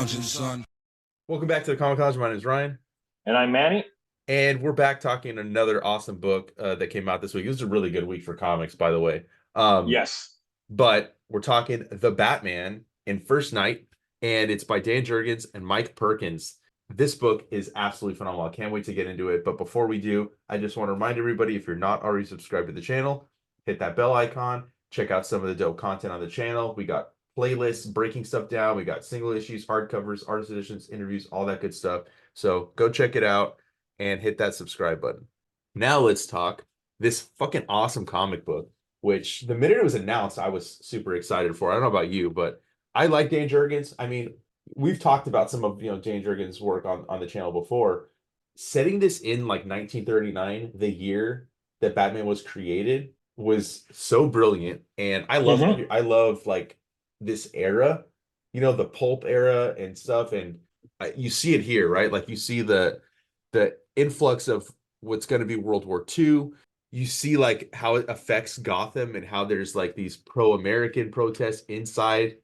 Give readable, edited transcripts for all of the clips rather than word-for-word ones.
lounging, son. Welcome back to the Comic Lounge. My name is Ryan, And I'm Manny. and we're back talking another awesome book that came out this week. It was a really good week for comics, by the way. Yes. But we're talking The Batman in First Night, and it's by Dan Jurgens and Mike Perkins. This book is absolutely phenomenal. I can't wait to get into it. But before we do, I just want to remind everybody, if you're not already subscribed to the channel, hit that bell icon. Check out some of the dope content on the channel. We got playlists, breaking stuff down. We got single issues, hardcovers, artist editions, interviews, all that good stuff. So go check it out and hit that subscribe button. Now let's talk this fucking awesome comic book, which the minute it was announced, I was super excited for. I don't know about you, but I like Dan Jurgens. I mean, we've talked about some of Dan Jurgens' work on the channel before. Setting this in like 1939, the year that Batman was created, was so brilliant. And I love like this era, the pulp era and stuff. And you see it here, right? Like you see the influx of what's going to be World War II. You see like how it affects Gotham and how there's like these pro-American protests inside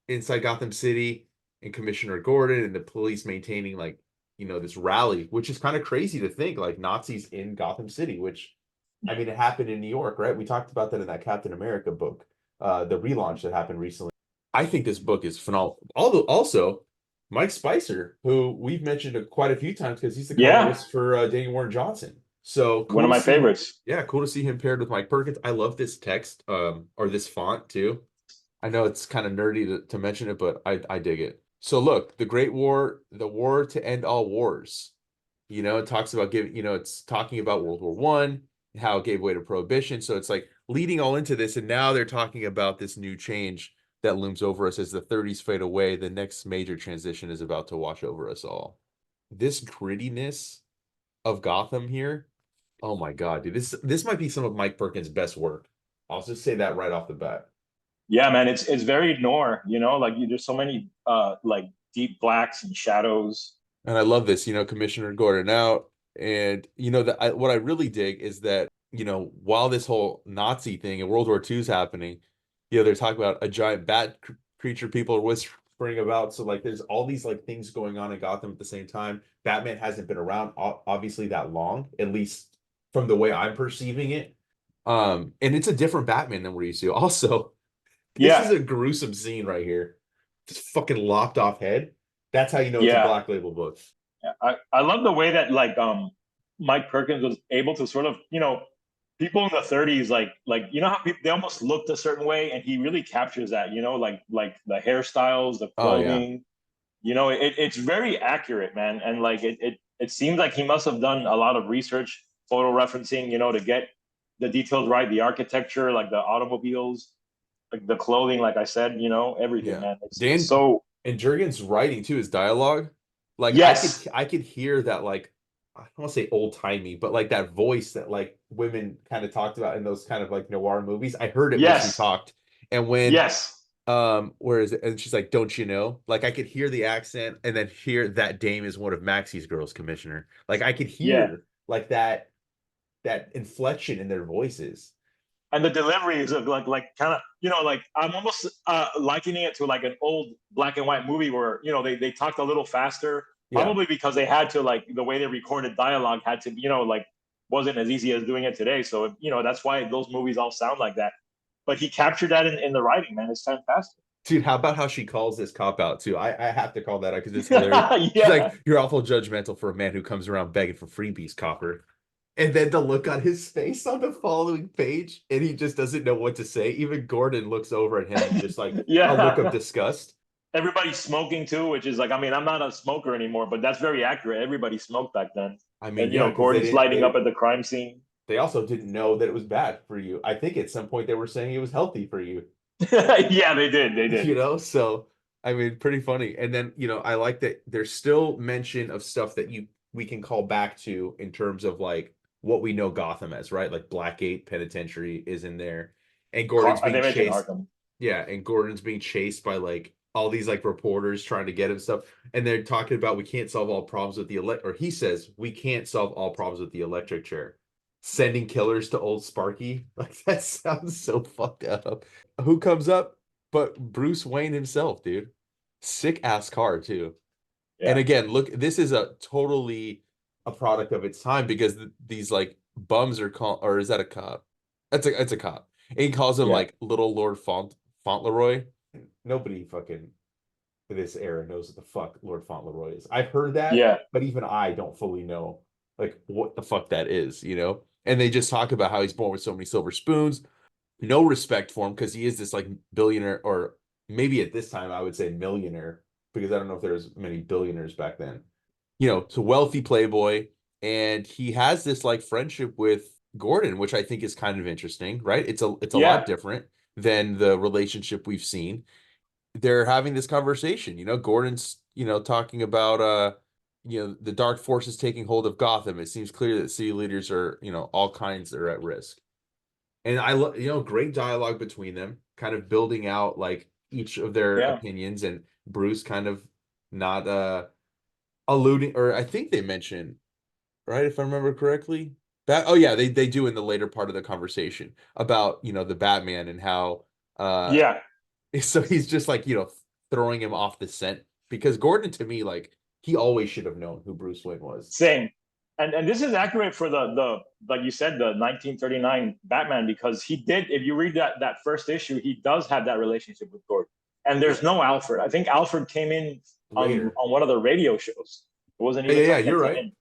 Gotham City, and Commissioner Gordon and the police maintaining like this rally, which is kind of crazy to think, like Nazis in Gotham City, which I mean it happened in New York, right? We talked about that in that Captain America book, the relaunch that happened recently. I think this book is phenomenal. Although also Mike Spicer, who we've mentioned quite a few times because he's the colorist for Daniel Warren Johnson. So cool one of my favorites. Yeah, cool to see him paired with Mike Perkins. I love this text, or this font too. I know it's kind of nerdy to mention it, but I dig it. So look, the Great War, the war to end all wars. It talks about it's talking about World War One, how it gave way to Prohibition. So it's like leading all into this, and now they're talking about this new change that looms over us as the 30s fade away. The next major transition is about to wash over us all. This grittiness of Gotham here, oh my God, dude, this might be some of Mike Perkins' best work. I'll just say that right off the bat. Yeah, man, it's very noir. Like there's so many like deep blacks and shadows. And I love this, Commissioner Gordon out. And, what I really dig is that, while this whole Nazi thing in World War II is happening, they're talking about a giant bat creature people are whispering about. So, like, there's all these, like, things going on in Gotham at the same time. Batman hasn't been around, obviously, that long, at least from the way I'm perceiving it. And it's a different Batman than we're used to. Also, this is a gruesome scene right here. Just fucking lopped off head. It's a Black Label book. Yeah, I love the way that like Mike Perkins was able to sort of people in the 30s like how people, they almost looked a certain way, and he really captures that like the hairstyles, the clothing. It's very accurate, man, and like it seems like he must have done a lot of research, photo referencing, to get the details right, the architecture, like the automobiles, like the clothing, like I said, everything, man. It's so. And Jurgens' writing too, his dialogue, like yes, I could hear that, like, I don't want to say old timey, but like that voice that like women kind of talked about in those kind of like noir movies. I heard it when she talked, and when where is it? And she's like, "Don't you know?" Like I could hear the accent, and then hear that dame is one of Maxie's girls, Commissioner. Like I could hear like that inflection in their voices. And the delivery is of like kind of like I'm almost likening it to like an old black and white movie where they talked a little faster, probably because they had to, like, the way they recorded dialogue had to like wasn't as easy as doing it today. So that's why those movies all sound like that. But he captured that in the writing, man. It's fantastic. Dude, how about how she calls this cop out too? I have to call that out because it's hilarious. She's like, "You're awful judgmental for a man who comes around begging for freebies, copper." And then the look on his face on the following page, and he just doesn't know what to say. Even Gordon looks over at him and just like a look of disgust. Everybody's smoking too, which is like, I mean, I'm not a smoker anymore, but that's very accurate. Everybody smoked back then. I mean, and Gordon's lighting up at the crime scene. They also didn't know that it was bad for you. I think at some point they were saying it was healthy for you. Yeah, they did. They did. So I mean, pretty funny. And then I like that there's still mention of stuff that we can call back to in terms of like what we know Gotham as, right? Like Blackgate Penitentiary is in there, and Gordon's being chased. Yeah, and Gordon's being chased by like all these like reporters trying to get him stuff, and they're talking about we can't solve all problems with the or he says we can't solve all problems with the electric chair. Sending killers to Old Sparky, like that sounds so fucked up. Who comes up but Bruce Wayne himself, dude? Sick ass car too. And Yeah. again, look, this is a totally a product of its time because these like bums are called, or is that a cop? It's a cop. And he calls him Yeah. like Little Lord Fauntleroy. Nobody fucking this era knows what the fuck Lord Fauntleroy is. I've heard that, Yeah. but even I don't fully know like what the fuck that is, you know? And they just talk about how he's born with so many silver spoons, no respect for him because he is this like billionaire, or maybe at this time I would say millionaire, because I don't know if there's many billionaires back then. You know, it's a wealthy playboy, and he has this like friendship with Gordon, which I think is kind of interesting, right? It's a lot Yeah. different than the relationship we've seen. They're having this conversation, you know, Gordon's, you know, talking about you know, the dark forces taking hold of Gotham. It seems clear that city leaders are, you know, all kinds are at risk. And I love, you know, great dialogue between them, kind of building out like each of their Yeah. opinions, and Bruce kind of not alluding, or I think they mention, right, if I remember correctly. That, oh yeah, they do in the later part of the conversation about, you know, the Batman and how Yeah. so he's just like, you know, throwing him off the scent, because Gordon to me, like, he always should have known who Bruce Wayne was. Same. And this is accurate for the like you said, the 1939 Batman, because he did, if you read that first issue, he does have that relationship with Gordon. And there's Yeah. no Alfred. I think Alfred came in Later. on one of the radio shows. It wasn't Yeah, even yeah, something that you're came right. in.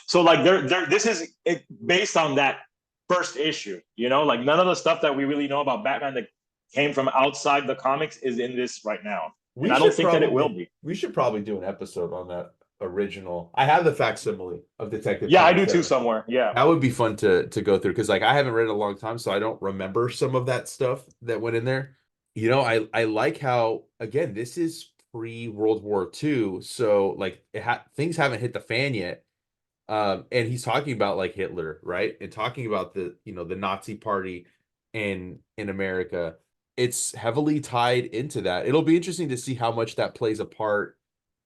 So like there this is it, based on that first issue, you know, like none of the stuff that we really know about Batman that came from outside the comics is in this right now. And I don't think that it will be. We should probably do an episode on that original. I have the facsimile of Detective Yeah, I do Comics too 7. somewhere. Yeah. That would be fun to go through, because like I haven't read it in a long time, so I don't remember some of that stuff that went in there. You know, I like how, again, this is pre World War II, so like things haven't hit the fan yet. And he's talking about like Hitler, right? And talking about the, you know, the Nazi party in America. It's heavily tied into that. It'll be interesting to see how much that plays a part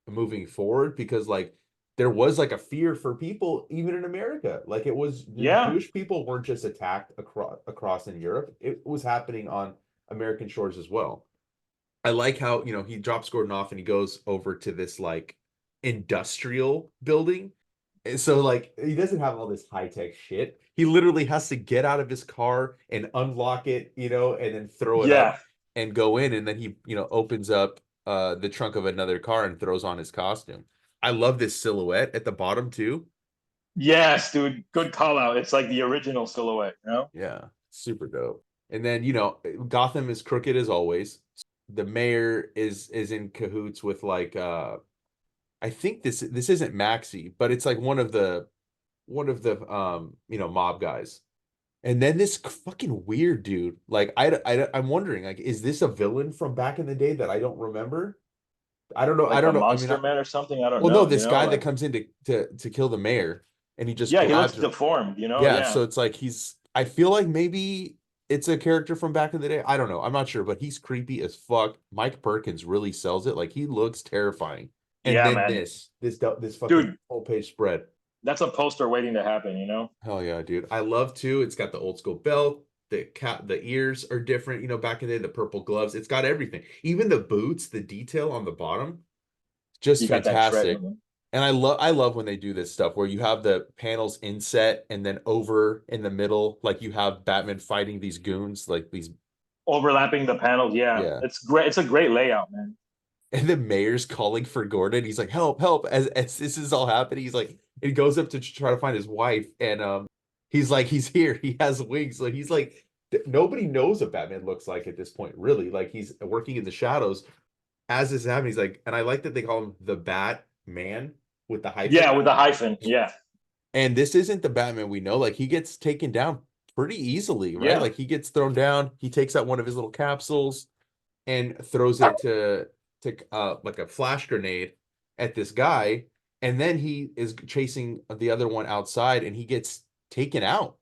moving forward, because like there was like a fear for people even in America. Like it was, the Yeah. Jewish people weren't just attacked across in Europe. It was happening on American shores as well. I like how, you know, he drops Gordon off and he goes over to this like industrial building. And so like he doesn't have all this high-tech shit. He literally has to get out of his car and unlock it, you know, and then throw it up Yeah. and go in, and then he, you know, opens up the trunk of another car and throws on his costume. I love this silhouette at the bottom too. Yes, dude. Good call out. It's like the original silhouette, you know? Yeah, super dope. And then, you know, Gotham is crooked as always. The mayor is in cahoots with like I think this isn't Maxie, but it's like one of the you know, mob guys. And then this fucking weird dude, like I'm wondering, like, is this a villain from back in the day that I don't remember? I don't know. I Like the don't know. I mean, Monster Man or something. I don't well, no, know, you this know? guy that Like, comes in to kill the mayor, and he just yeah, he looks grabs her. deformed, you know? Yeah, Yeah. so it's like he's. I feel like maybe it's a character from back in the day. I don't know. I'm not sure, but he's creepy as fuck. Mike Perkins really sells it. Like he looks terrifying. And Yeah, then man. this fucking Dude, full page spread. that's a poster waiting to happen, you know? Hell yeah, dude. I love too. It's got the old school belt. The ears are different, you know, back in the day, the purple gloves. It's got everything. Even the boots, the detail on the bottom, just You got that tread. fantastic. And I love when they do this stuff where you have the panels inset and then over in the middle, like you have Batman fighting these goons, like these, Overlapping the panels. Yeah. yeah. It's great. It's a great layout, man. And the mayor's calling for Gordon. He's like, help, help. As this is all happening, he's like, he goes up to try to find his wife. And he's like, he's here. He has wings. So he's like, nobody knows what Batman looks like at this point, really. Like he's working in the shadows as this is happening. He's like, and I like that they call him the Batman with the Yeah, hyphen. with the hyphen. Yeah. And this isn't the Batman we know. Like he gets taken down pretty easily, right? Yeah. Like he gets thrown down. He takes out one of his little capsules and throws it to like a flash grenade at this guy, and then he is chasing the other one outside and he gets taken out.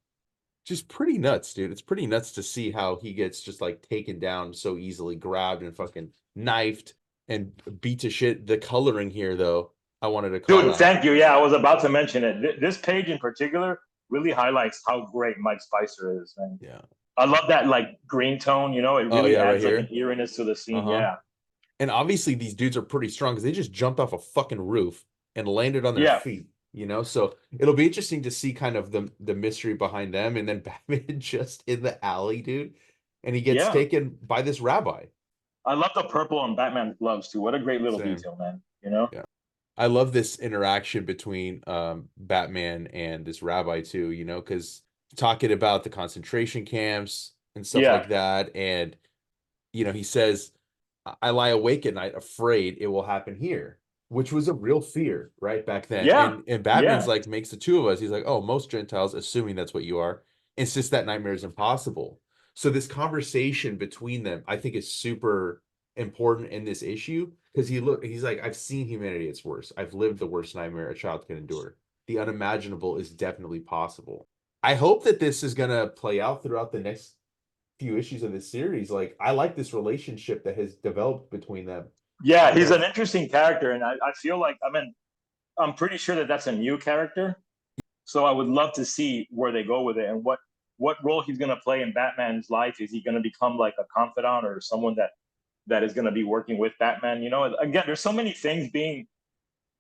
Just pretty nuts, dude. It's pretty nuts to see how he gets just like taken down so easily, grabbed and fucking knifed and beat to shit. The coloring here though, I wanted to call Dude, out. thank you. Yeah, I was about to mention it. This page in particular really highlights how great Mike Spicer is. And Yeah. I love that like green tone, you know, it Oh really yeah, right adds like an here. eeriness to the scene. Uh-huh. Yeah. And obviously these dudes are pretty strong because they just jumped off a fucking roof and landed on their Yeah, feet, you know? So it'll be interesting to see kind of the mystery behind them. And then Batman just in the alley, dude, and he gets yeah. taken by this rabbi. I love the purple on Batman's gloves too. What a great little Same. detail, man. You know? Yeah. I love this interaction between Batman and this rabbi too, you know, because talking about the concentration camps and stuff Yeah, like that. And, you know, he says, I lie awake at night afraid it will happen here, which was a real fear, right, back then. yeah, And Batman's yeah, like makes the two of us. He's like, oh, most Gentiles, assuming that's what you are, insist that nightmare is impossible. So this conversation between them, I think, is super important in this issue because he's like, I've seen humanity at its worst. I've lived the worst nightmare a child can endure. The unimaginable is definitely possible. I hope that this is gonna play out throughout the next few issues of this series. Like, I like this relationship that has developed between them. yeah. You He's know, an interesting character, and I feel like I mean I'm pretty sure that that's a new character. So I would love to see where they go with it and what role he's going to play in Batman's life. Is he going to become like a confidant or someone that is going to be working with Batman? You know, again, there's so many things being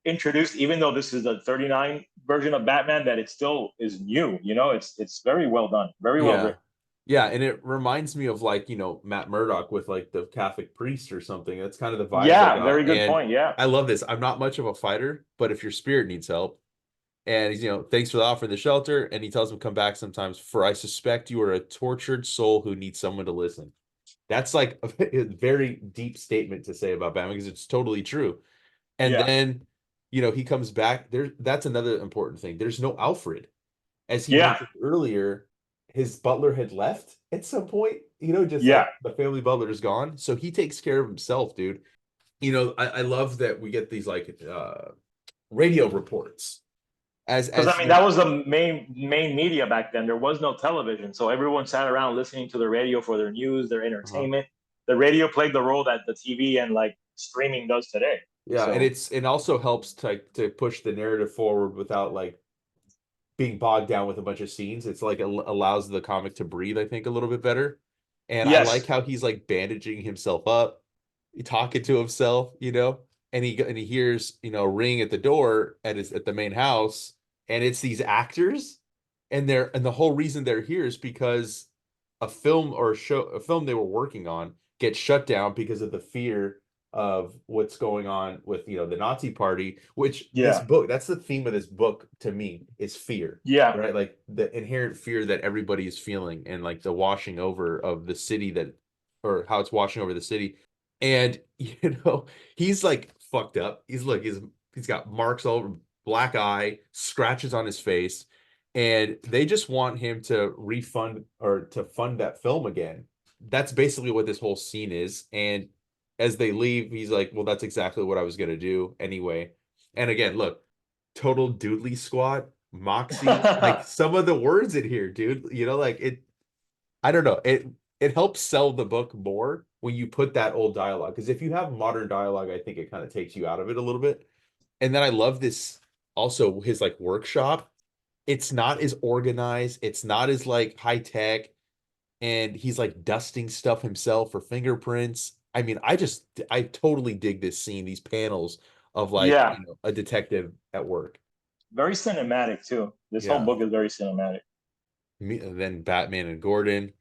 introduced, even though this is a 39 version of Batman, that it still is new. You know, it's very well done, very well yeah. written. Yeah, and it reminds me of like, Matt Murdock with like the Catholic priest or something. That's kind of the vibes I Yeah, very got. good And point. Yeah, I love this. I'm not much of a fighter, but if your spirit needs help, and he's, thanks for the offer of the shelter, and he tells him come back sometimes, for I suspect you are a tortured soul who needs someone to listen. That's like a very deep statement to say about Batman because it's totally true. And yeah, then, he comes back. That's another important thing. There's no Alfred. As he yeah, mentioned earlier, his butler had left at some point, just yeah. like the family butler is gone. So he takes care of himself, dude. I love that we get these like radio reports Because I as mean, that was the main media back then. There was no television, so everyone sat around listening to the radio for their news, their uh-huh. entertainment. The radio played the role that the TV and like streaming does today. Yeah, and So it also helps to push the narrative forward without like being bogged down with a bunch of scenes. It's like allows the comic to breathe, I think, a little bit better. And I like yes, how he's like bandaging himself up, talking to himself, and he hears, a ring at the door at the main house, and it's these actors, and the whole reason they're here is because a film they were working on gets shut down because of the fear of what's going on with the Nazi party, which this yeah, book, that's the theme of this book to me, is fear, yeah, right? Like the inherent fear that everybody is feeling and like the washing over of the city or how it's washing over the city. And he's like fucked up. He's got marks all over, black eye, scratches on his face, and they just want him to refund or to fund that film again. That's basically what this whole scene is. And as they leave, he's like, well, that's exactly what I was going to do anyway. And again, look, total doodly squad, Moxie, like some of the words in here, dude, like I don't know, it helps sell the book more when you put that old dialogue. Because if you have modern dialogue, I think it kind of takes you out of it a little bit. And then I love this also his like workshop. It's not as organized, it's not as like high tech, and he's like dusting stuff himself for fingerprints. I mean, I totally dig this scene, these panels of like, yeah. a detective at work. Very cinematic too. This whole Yeah. book is very cinematic. And then Batman and Gordon,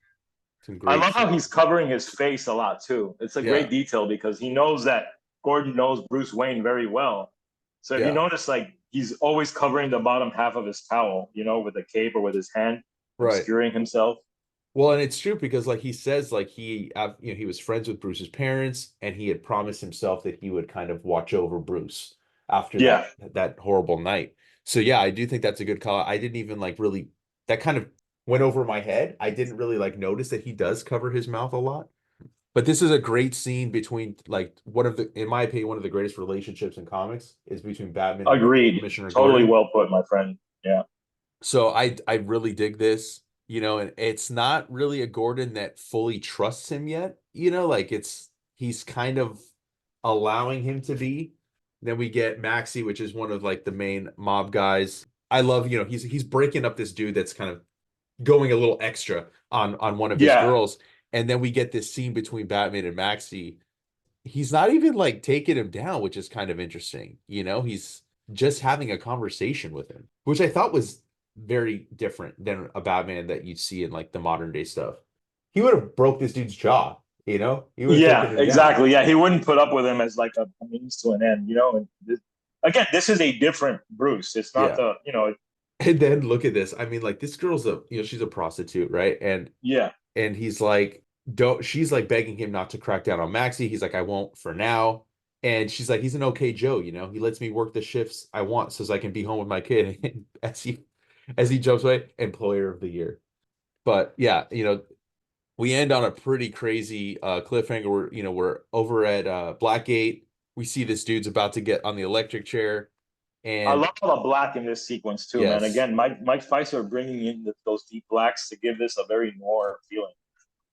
some I great love how scenes. he's covering his face a lot too. It's a Yeah. great detail because he knows that Gordon knows Bruce Wayne very well. So if you Yeah. notice, like he's always covering the bottom half of his towel, with a cape or with his hand, Right. obscuring himself. Well, and it's true because like he says like he was friends with Bruce's parents and he had promised himself that he would kind of watch over Bruce after Yeah, that horrible night. So yeah, I do think that's a good call. I didn't even like really that kind of went over my head. I didn't really like notice that he does cover his mouth a lot. But this is a great scene between like in my opinion, one of the greatest relationships in comics is between Batman and agreed. Commissioner Totally Gordon. well put, my friend. Yeah, So I really dig this, and it's not really a Gordon that fully trusts him yet, like he's kind of allowing him to be. Then we get Maxie, which is one of like the main mob guys. I love, he's breaking up this dude that's kind of going a little extra on one of his yeah, girls. And then we get this scene between Batman and Maxie he's not even like taking him down, which is kind of interesting. He's just having a conversation with him, which I thought was very different than a Batman that you'd see in like the modern day stuff. He would have broke this dude's jaw, he would have taken Yeah, him down. exactly. Yeah, he wouldn't put up with him as like a means to an end, you know. And again, this is a different Bruce. It's not Yeah. the, And then look at this. I mean, like this girl's she's a prostitute, right? yeah. And he's like, don't she's like begging him not to crack down on Maxie. He's like, I won't for now. And she's like, he's an okay Joe, he lets me work the shifts I want so I can be home with my kid. And as he jumps away, employer of the year. But yeah, we end on a pretty crazy cliffhanger. We're over at Blackgate. We see this dude's about to get on the electric chair. I And love all the black in this sequence too, man. yes, Again, Mike Pfizer bringing in those deep blacks to give this a very noir feeling.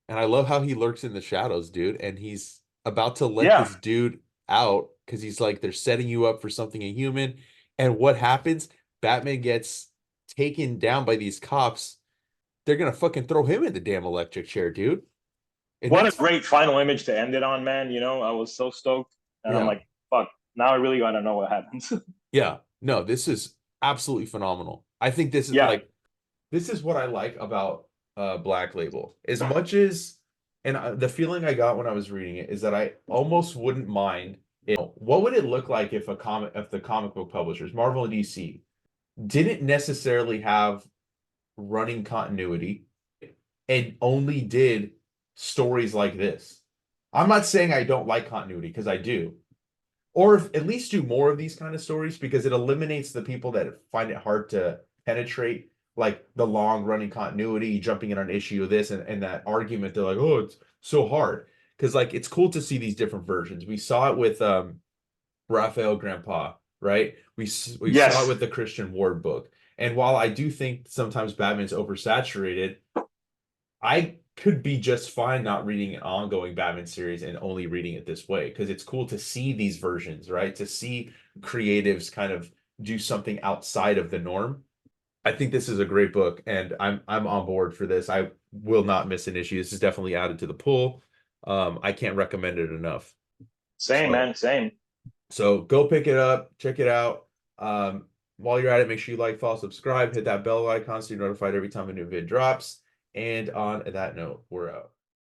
and I love how he lurks in the shadows, dude. And he's about to let Yeah. this dude out because he's like, they're setting you up for something inhuman. And what happens? Batman gets taken down by these cops. They're gonna fucking throw him in the damn electric chair, dude. And What a that's great final image to end it on, man. You know, I was so stoked. And I'm yeah, like, fuck, now I really gotta know what happens. yeah. No, this is absolutely phenomenal. I think this is Yeah. like this is what I like about Black Label. As much as and the feeling I got when I was reading it is that I almost wouldn't mind what would it look like if the comic book publishers, Marvel and DC, didn't necessarily have running continuity and only did stories like this. I'm not saying I don't like continuity because I do, or at least do more of these kind of stories because it eliminates the people that find it hard to penetrate like the long running continuity, jumping in on an issue of this and that argument. They're like, oh, it's so hard because like it's cool to see these different versions. We saw it with Raphael Grandpa, right? We saw it Yes. with the Christian Ward book. And while I do think sometimes Batman's oversaturated, I could be just fine not reading an ongoing Batman series and only reading it this way because it's cool to see these versions, right? To see creatives kind of do something outside of the norm. I think this is a great book and I'm on board for this. I will not miss an issue. This is definitely added to the pool. I can't recommend it enough. Same, So man. Same. so go pick it up, check it out. While you're at it, make sure you like, follow, subscribe, hit that bell icon so you're notified every time a new vid drops. And on that note, we're out.